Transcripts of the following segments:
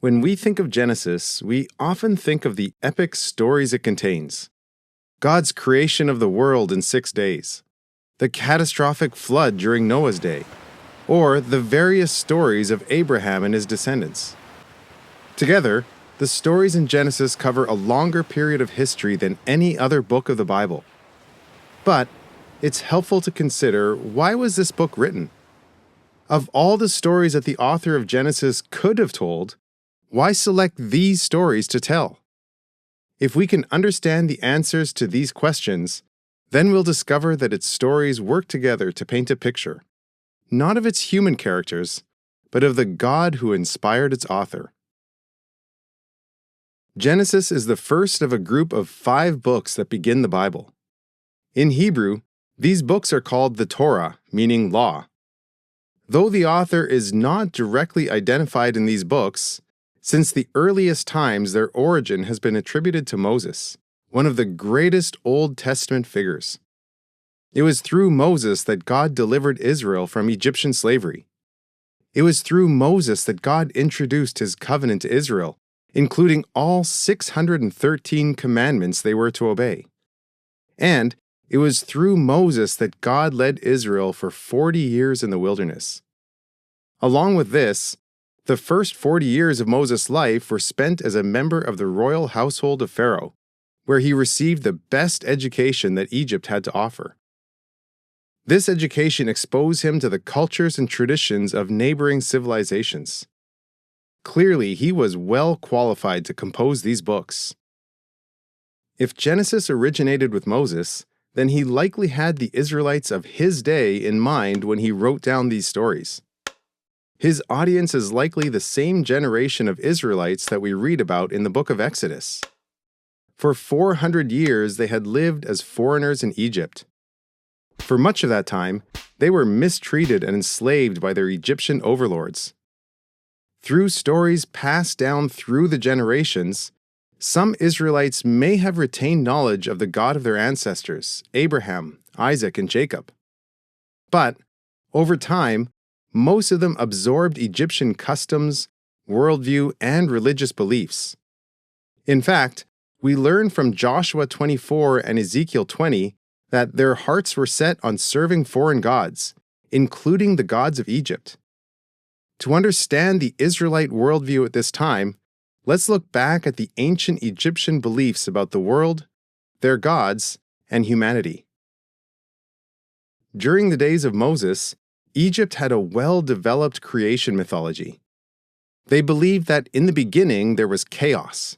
When we think of Genesis, we often think of the epic stories it contains. God's creation of the world in 6 days, the catastrophic flood during Noah's day, or the various stories of Abraham and his descendants. Together, the stories in Genesis cover a longer period of history than any other book of the Bible. But it's helpful to consider, why was this book written? Of all the stories that the author of Genesis could have told, why select these stories to tell? If we can understand the answers to these questions, then we'll discover that its stories work together to paint a picture, not of its human characters, but of the God who inspired its author. Genesis is the first of a group of 5 books that begin the Bible. In Hebrew, these books are called the Torah, meaning law. Though the author is not directly identified in these books, since the earliest times their origin has been attributed to Moses, one of the greatest Old Testament figures. It was through Moses that God delivered Israel from Egyptian slavery. It was through Moses that God introduced his covenant to Israel, including all 613 commandments they were to obey. And it was through Moses that God led Israel for 40 years in the wilderness. Along with this, the first 40 years of Moses' life were spent as a member of the royal household of Pharaoh, where he received the best education that Egypt had to offer. This education exposed him to the cultures and traditions of neighboring civilizations. Clearly, he was well qualified to compose these books. If Genesis originated with Moses, then he likely had the Israelites of his day in mind when he wrote down these stories. His audience is likely the same generation of Israelites that we read about in the book of Exodus. For 400 years, they had lived as foreigners in Egypt. For much of that time, they were mistreated and enslaved by their Egyptian overlords. Through stories passed down through the generations, some Israelites may have retained knowledge of the God of their ancestors, Abraham, Isaac, and Jacob. But, over time, most of them absorbed Egyptian customs, worldview, and religious beliefs. In fact, we learn from Joshua 24 and Ezekiel 20 that their hearts were set on serving foreign gods, including the gods of Egypt. To understand the Israelite worldview at this time, let's look back at the ancient Egyptian beliefs about the world, their gods, and humanity. During the days of Moses, Egypt had a well-developed creation mythology. They believed that in the beginning there was chaos.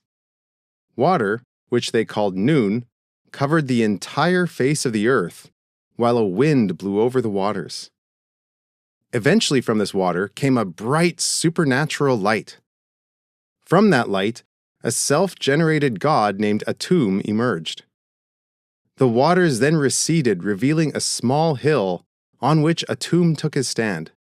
Water, which they called Nun, covered the entire face of the earth, while a wind blew over the waters. Eventually from this water came a bright supernatural light. From that light, a self-generated god named Atum emerged. The waters then receded, revealing a small hill on which Atum took his stand.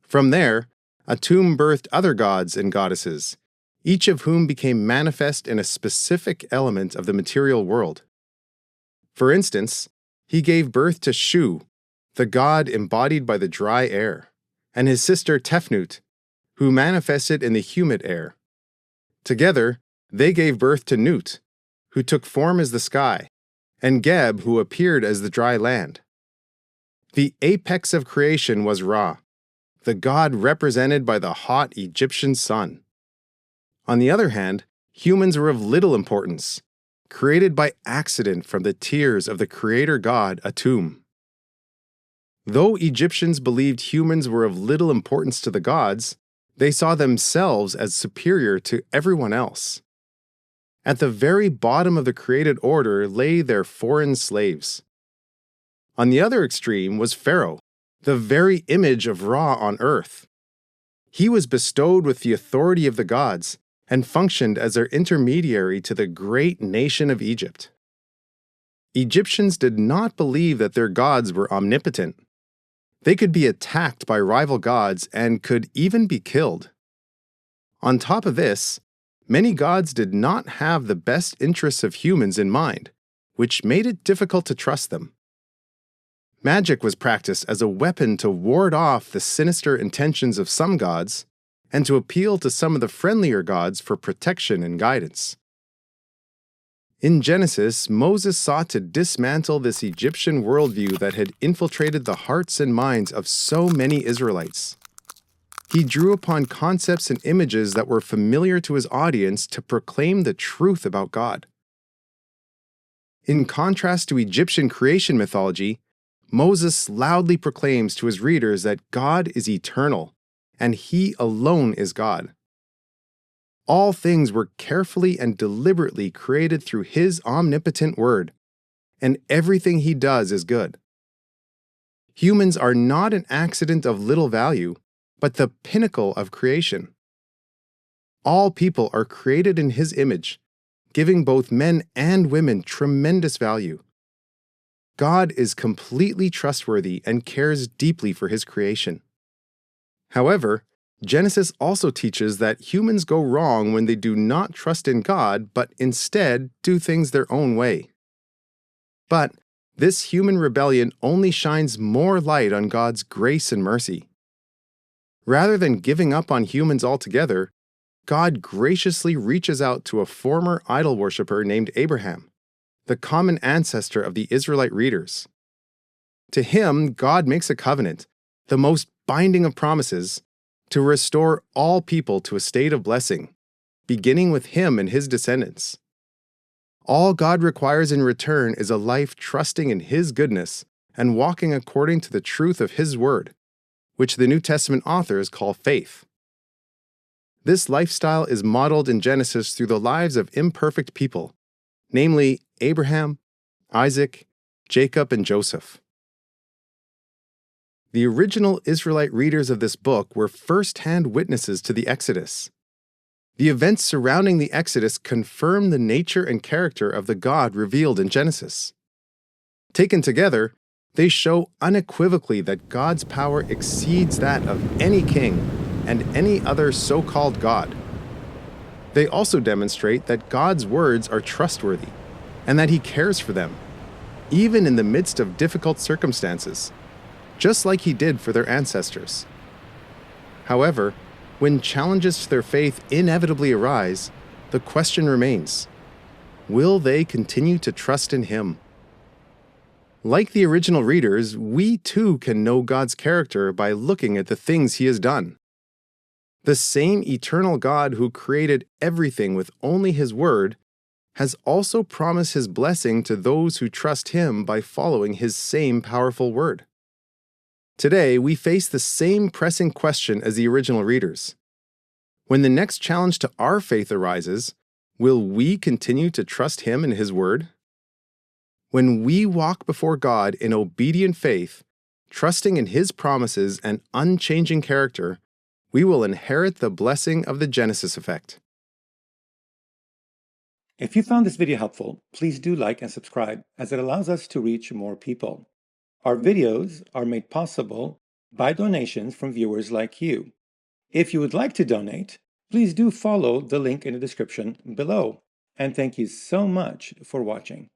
From there, Atum birthed other gods and goddesses, each of whom became manifest in a specific element of the material world. For instance, he gave birth to Shu, the god embodied by the dry air, and his sister Tefnut, who manifested in the humid air. Together, they gave birth to Nut, who took form as the sky, and Geb, who appeared as the dry land. The apex of creation was Ra, the god represented by the hot Egyptian sun. On the other hand, humans were of little importance, created by accident from the tears of the creator god Atum. Though Egyptians believed humans were of little importance to the gods, they saw themselves as superior to everyone else. At the very bottom of the created order lay their foreign slaves. On the other extreme was Pharaoh, the very image of Ra on earth. He was bestowed with the authority of the gods and functioned as their intermediary to the great nation of Egypt. Egyptians did not believe that their gods were omnipotent. They could be attacked by rival gods and could even be killed. On top of this, many gods did not have the best interests of humans in mind, which made it difficult to trust them. Magic was practiced as a weapon to ward off the sinister intentions of some gods and to appeal to some of the friendlier gods for protection and guidance. In Genesis, Moses sought to dismantle this Egyptian worldview that had infiltrated the hearts and minds of so many Israelites. He drew upon concepts and images that were familiar to his audience to proclaim the truth about God. In contrast to Egyptian creation mythology, Moses loudly proclaims to his readers that God is eternal, and He alone is God. All things were carefully and deliberately created through His omnipotent word, and everything He does is good. Humans are not an accident of little value, but the pinnacle of creation. All people are created in His image, giving both men and women tremendous value. God is completely trustworthy and cares deeply for His creation. However, Genesis also teaches that humans go wrong when they do not trust in God, but instead do things their own way. But this human rebellion only shines more light on God's grace and mercy. Rather than giving up on humans altogether, God graciously reaches out to a former idol worshiper named Abraham, the common ancestor of the Israelite readers. To him, God makes a covenant, the most binding of promises, to restore all people to a state of blessing, beginning with him and his descendants. All God requires in return is a life trusting in His goodness and walking according to the truth of His word, which the New Testament authors call faith. This lifestyle is modeled in Genesis through the lives of imperfect people, namely Abraham, Isaac, Jacob, and Joseph. The original Israelite readers of this book were first-hand witnesses to the Exodus. The events surrounding the Exodus confirm the nature and character of the God revealed in Genesis. Taken together, they show unequivocally that God's power exceeds that of any king and any other so-called God. They also demonstrate that God's words are trustworthy and that He cares for them, even in the midst of difficult circumstances, just like He did for their ancestors. However, when challenges to their faith inevitably arise, the question remains: will they continue to trust in Him? Like the original readers, we too can know God's character by looking at the things He has done. The same eternal God who created everything with only His word has also promised His blessing to those who trust Him by following His same powerful word. Today, we face the same pressing question as the original readers. When the next challenge to our faith arises, will we continue to trust Him and His word? When we walk before God in obedient faith, trusting in His promises and unchanging character, we will inherit the blessing of the Genesis effect. If you found this video helpful, please do like and subscribe, as it allows us to reach more people. Our videos are made possible by donations from viewers like you. If you would like to donate, please do follow the link in the description below. And thank you so much for watching.